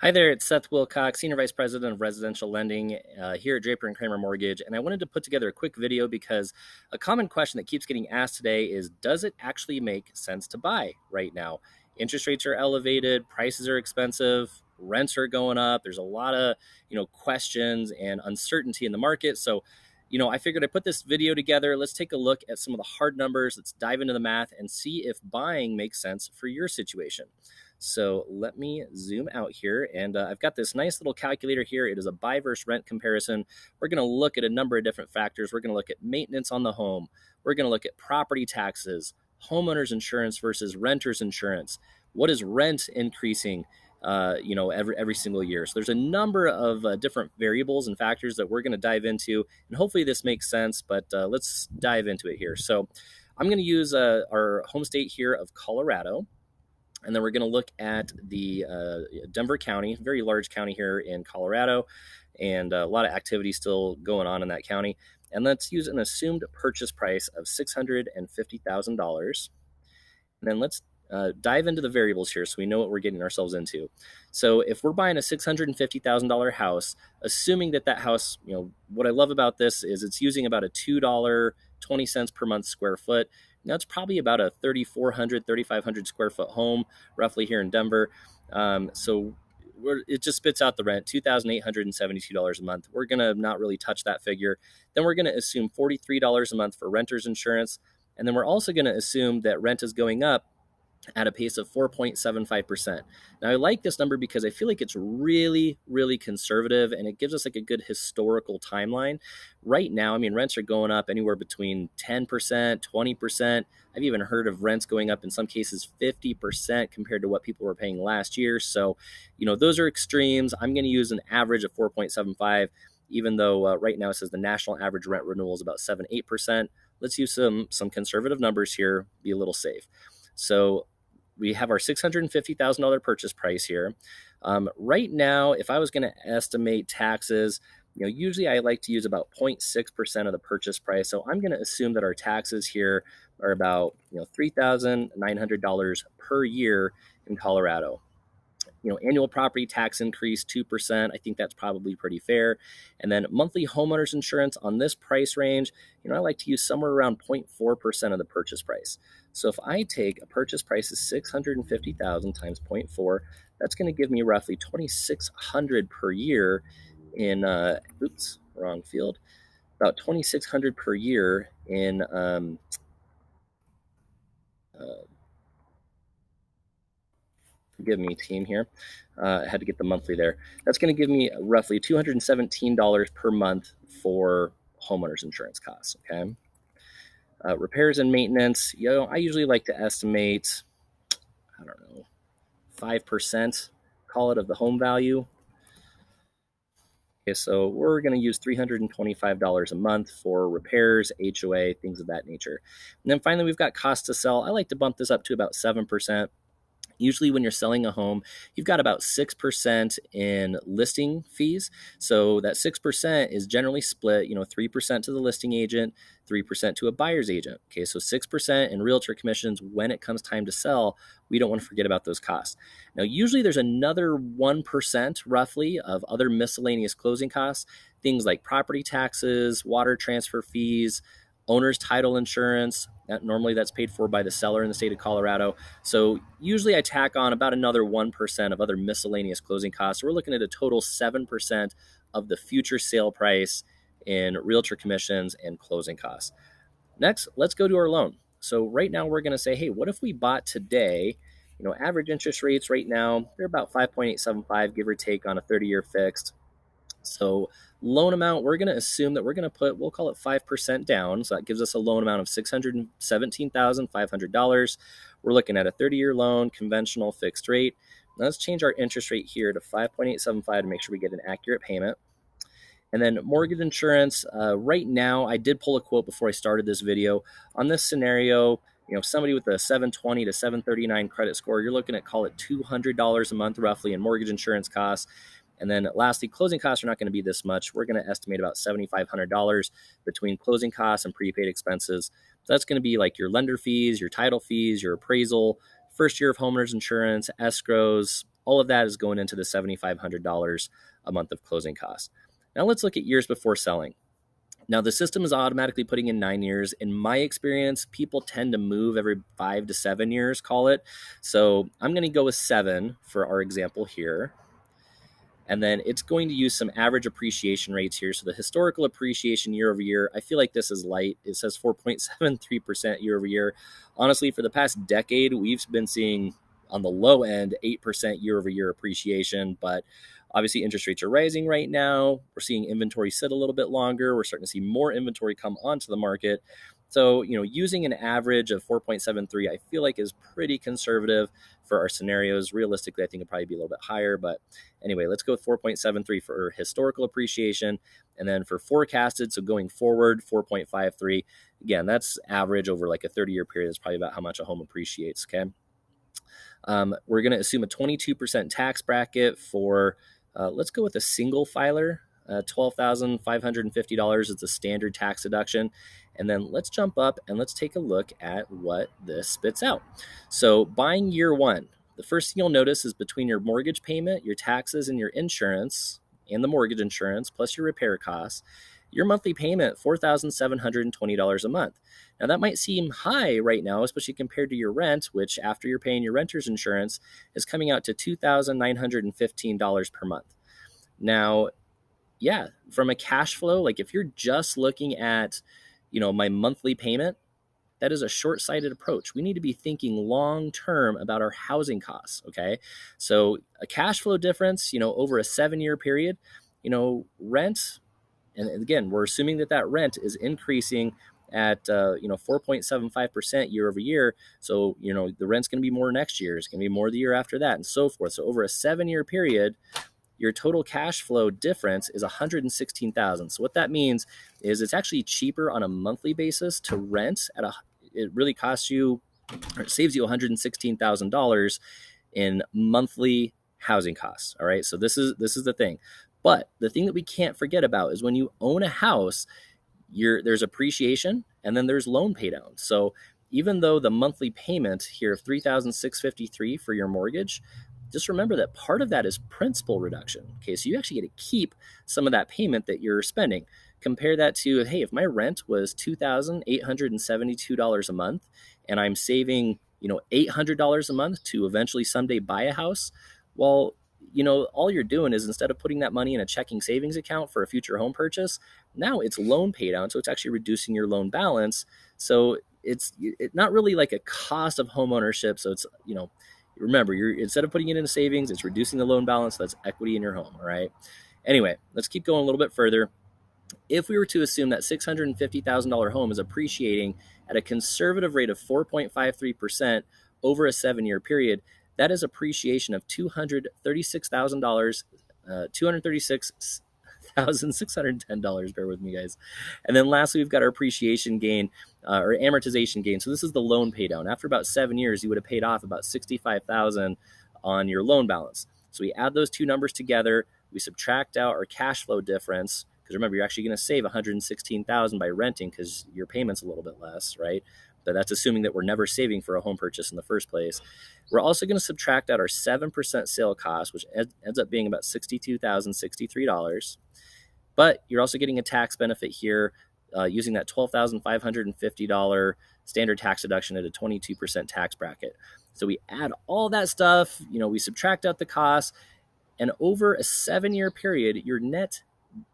Hi there, it's Seth Wilcock, Senior Vice President of Residential Lending here at Draper and Kramer Mortgage. And I wanted to put together a quick video because a common question that keeps getting asked today is, does it actually make sense to buy right now? Interest rates are elevated, prices are expensive, rents are going up. There's a lot of, questions and uncertainty in the market. So, I figured I'd put this video together. Let's take a look at some of the hard numbers. Let's dive into the math and see if buying makes sense for your situation. So let me zoom out here, and I've got this nice little calculator here. It is a buy versus rent comparison. We're going to look at a number of different factors. We're going to look at maintenance on the home. We're going to look at property taxes, homeowners insurance versus renters insurance. What is rent increasing? Every single year. So there's a number of different variables and factors that we're going to dive into, and hopefully this makes sense. But let's dive into it here. So I'm going to use our home state here of Colorado. And then we're going to look at the Denver County, very large county here in Colorado, and a lot of activity still going on in that county. And let's use an assumed purchase price of $650,000. And then let's dive into the variables here so we know what we're getting ourselves into. So if we're buying a $650,000 house, assuming that house, what I love about this is it's using about a $2.20 per month square foot. Now it's probably about a 3,400, 3,500 square foot home, roughly here in Denver. So it just spits out the rent, $2,872 a month. We're going to not really touch that figure. Then we're going to assume $43 a month for renter's insurance. And then we're also going to assume that rent is going up at a pace of 4.75%. Now, I like this number because I feel like it's really, really conservative, and it gives us like a good historical timeline. Right now, rents are going up anywhere between 10%, 20%. I've even heard of rents going up in some cases 50% compared to what people were paying last year. So, those are extremes. I'm going to use an average of 4.75, even though right now it says the national average rent renewal is about 7-8%. Let's use some conservative numbers here, be a little safe. So we have our $650,000 purchase price here. Right now, if I was going to estimate taxes, usually I like to use about 0.6% of the purchase price. So I'm going to assume that our taxes here are about $3,900 per year in Colorado. Annual property tax increase 2%. I think that's probably pretty fair. And then monthly homeowners insurance on this price range, I like to use somewhere around 0.4% of the purchase price. So if I take a purchase price of $650,000 times 0.4, that's going to give me roughly $2,600 per year in wrong field. About $2,600 per year in forgive me, team here. I had to get the monthly there. That's going to give me roughly $217 per month for homeowners insurance costs. Okay. Repairs and maintenance. I usually like to estimate, 5%, call it, of the home value. Okay, so we're going to use $325 a month for repairs, HOA, things of that nature. And then finally, we've got cost to sell. I like to bump this up to about 7%. Usually when you're selling a home, you've got about 6% in listing fees. So that 6% is generally split, 3% to the listing agent, 3% to a buyer's agent. Okay, so 6% in realtor commissions when it comes time to sell. We don't want to forget about those costs. Now, usually there's another 1% roughly of other miscellaneous closing costs, things like property taxes, water transfer fees, owner's title insurance. Normally that's paid for by the seller in the state of Colorado. So usually I tack on about another 1% of other miscellaneous closing costs. So we're looking at a total 7% of the future sale price in realtor commissions and closing costs. Next, let's go to our loan. So right now we're going to say, hey, what if we bought today? Average interest rates right now, they're about 5.875, give or take, on a 30-year fixed. So loan amount, we're going to assume that we're going to put, we'll call it 5% down. So that gives us a loan amount of $617,500. We're looking at a 30-year loan, conventional fixed rate. Now let's change our interest rate here to 5.875 to make sure we get an accurate payment. And then mortgage insurance, right now, I did pull a quote before I started this video. On this scenario, somebody with a 720 to 739 credit score, you're looking at, call it $200 a month roughly in mortgage insurance costs. And then lastly, closing costs are not going to be this much. We're going to estimate about $7,500 between closing costs and prepaid expenses. So that's going to be like your lender fees, your title fees, your appraisal, first year of homeowners insurance, escrows, all of that is going into the $7,500 a month of closing costs. Now let's look at years before selling. Now, the system is automatically putting in 9 years. In my experience, people tend to move every 5 to 7 years, call it. So I'm going to go with 7 for our example here. And then it's going to use some average appreciation rates here. So the historical appreciation year over year, I feel like this is light. It says 4.73% year over year. Honestly, for the past decade, we've been seeing on the low end 8% year over year appreciation, but obviously interest rates are rising right now. We're seeing inventory sit a little bit longer. We're starting to see more inventory come onto the market. So, using an average of 4.73, I feel like is pretty conservative for our scenarios. Realistically, I think it'd probably be a little bit higher, but anyway, let's go with 4.73 for historical appreciation. And then for forecasted, so going forward, 4.53. Again, that's average over like a 30-year period. That's probably about how much a home appreciates, okay? We're going to assume a 22% tax bracket for, let's go with a single filer. $12,550 is the standard tax deduction. And then let's jump up and let's take a look at what this spits out. So buying year one, the first thing you'll notice is between your mortgage payment, your taxes, and your insurance, and the mortgage insurance, plus your repair costs, your monthly payment, $4,720 a month. Now that might seem high right now, especially compared to your rent, which after you're paying your renter's insurance is coming out to $2,915 per month. Now, yeah, from a cash flow, like if you're just looking at, my monthly payment, that is a short-sighted approach. We need to be thinking long-term about our housing costs, okay? So a cash flow difference, over a 7-year period, rent, and again, we're assuming that rent is increasing at, 4.75% year over year. So, the rent's going to be more next year. It's going to be more the year after that and so forth. So over a 7-year period, your total cash flow difference is $116,000. So what that means is it's actually cheaper on a monthly basis to rent it really costs you, or it saves you $116,000 in monthly housing costs. All right. So this is the thing. But the thing that we can't forget about is when you own a house, there's appreciation and then there's loan pay down. So even though the monthly payment here of $3,653 for your mortgage, just remember that part of that is principal reduction. Okay, so you actually get to keep some of that payment that you're spending. Compare that to, hey, if my rent was $2,872 a month and I'm saving, $800 a month to eventually someday buy a house, well, all you're doing is instead of putting that money in a checking savings account for a future home purchase, now it's loan pay down. So it's actually reducing your loan balance. So it's not really like a cost of home ownership. So it's, remember, instead of putting it into savings, it's reducing the loan balance. So that's equity in your home. All right. Anyway, let's keep going a little bit further. If we were to assume that $650,000 home is appreciating at a conservative rate of 4.53% over a 7-year period, that is appreciation of $236,000, $236,610. Bear with me, guys. And then lastly, we've got our appreciation gain or amortization gain. So this is the loan pay down. After about 7 years, you would have paid off about $65,000 on your loan balance. So we add those two numbers together. We subtract out our cash flow difference. Because remember, you're actually going to save $116,000 by renting because your payment's a little bit less, right? But that's assuming that we're never saving for a home purchase in the first place. We're also going to subtract out our 7% sale cost, which ends up being about $62,063. But you're also getting a tax benefit here using that $12,550 standard tax deduction at a 22% tax bracket. So we add all that stuff, we subtract out the costs, and over a 7-year period, your net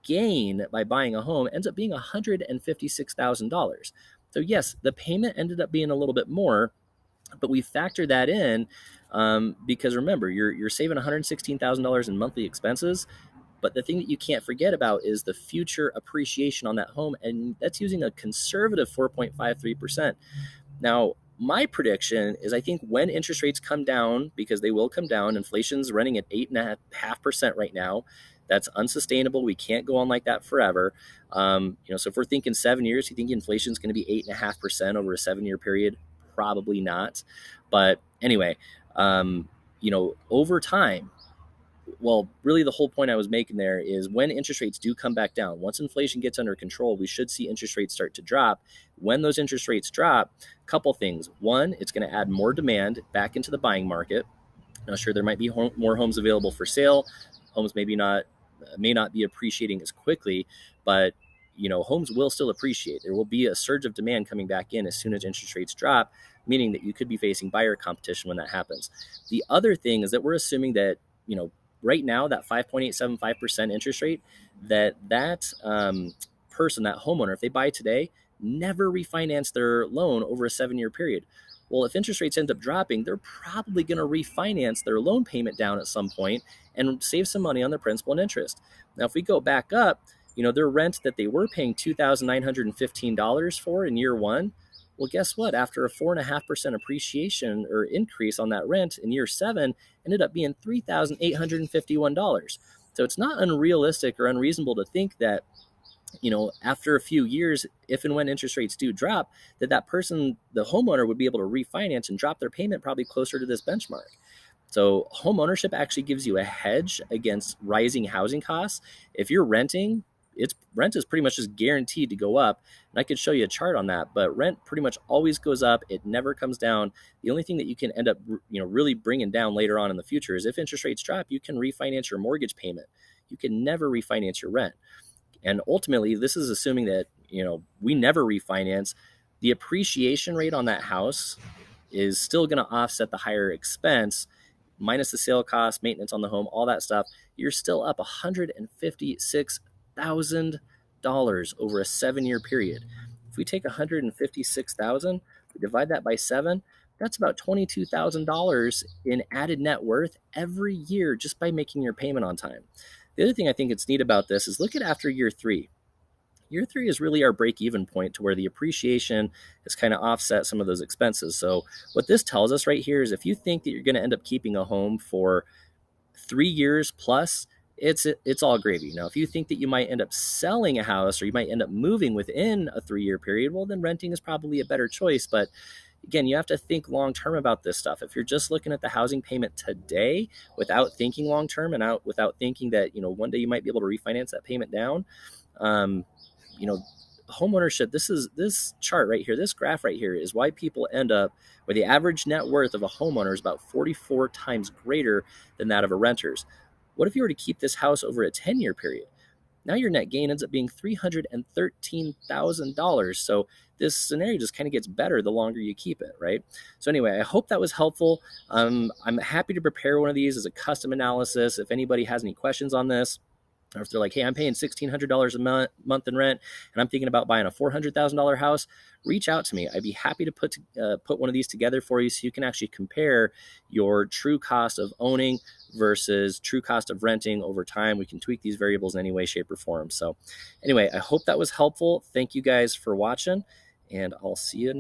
gain by buying a home ends up being $156,000. So yes, the payment ended up being a little bit more, but we factor that in because remember, you're saving $116,000 in monthly expenses. But the thing that you can't forget about is the future appreciation on that home, and that's using a conservative 4.53%. Now, my prediction is I think when interest rates come down, because they will come down, inflation's running at 8.5% right now. That's unsustainable. We can't go on like that forever. So if we're thinking 7 years, you think inflation is going to be 8.5% over a 7-year period? Probably not. But anyway, over time, well, really the whole point I was making there is when interest rates do come back down, once inflation gets under control, we should see interest rates start to drop. When those interest rates drop, a couple things. One, it's going to add more demand back into the buying market. Now, sure, there might be more homes available for sale. Homes may not be appreciating as quickly, but homes will still appreciate. There will be a surge of demand coming back in as soon as interest rates drop, meaning that you could be facing buyer competition when that happens. The other thing is that we're assuming that, right now, that 5.875% interest rate, that person, that homeowner, if they buy today, never refinance their loan over a 7-year period. Well, if interest rates end up dropping, they're probably going to refinance their loan payment down at some point and save some money on their principal and interest. Now, if we go back up, their rent that they were paying $2,915 for in year one, well, guess what? After a 4.5% appreciation or increase on that rent in year 7, ended up being $3,851. So it's not unrealistic or unreasonable to think that, after a few years, if and when interest rates do drop, that person, the homeowner, would be able to refinance and drop their payment probably closer to this benchmark. So home ownership actually gives you a hedge against rising housing costs. If you're renting, rent is pretty much just guaranteed to go up. And I could show you a chart on that, but rent pretty much always goes up. It never comes down. The only thing that you can end up, really bringing down later on in the future is if interest rates drop, you can refinance your mortgage payment. You can never refinance your rent. And ultimately, this is assuming that, we never refinance. The appreciation rate on that house is still going to offset the higher expense, minus the sale cost, maintenance on the home, all that stuff. You're still up $156,000 over a 7-year period. If we take $156,000, we divide that by 7, that's about $22,000 in added net worth every year just by making your payment on time. The other thing I think it's neat about this is look at after year 3. Year 3 is really our break-even point to where the appreciation has kind of offset some of those expenses. So what this tells us right here is if you think that you're going to end up keeping a home for 3 years plus, it's all gravy. Now, if you think that you might end up selling a house or you might end up moving within a 3-year period, well, then renting is probably a better choice. But again, you have to think long-term about this stuff. If you're just looking at the housing payment today without thinking long-term and without thinking that, one day you might be able to refinance that payment down, homeownership, this chart right here, this graph right here is why people end up where the average net worth of a homeowner is about 44 times greater than that of a renter's. What if you were to keep this house over a 10-year period? Now your net gain ends up being $313,000. So this scenario just kind of gets better the longer you keep it, right? So anyway, I hope that was helpful. I'm happy to prepare one of these as a custom analysis. If anybody has any questions on this, or if they're like, hey, I'm paying $1,600 a month in rent, and I'm thinking about buying a $400,000 house, reach out to me. I'd be happy to put one of these together for you so you can actually compare your true cost of owning versus true cost of renting over time. We can tweak these variables in any way, shape, or form. So anyway, I hope that was helpful. Thank you guys for watching, and I'll see you next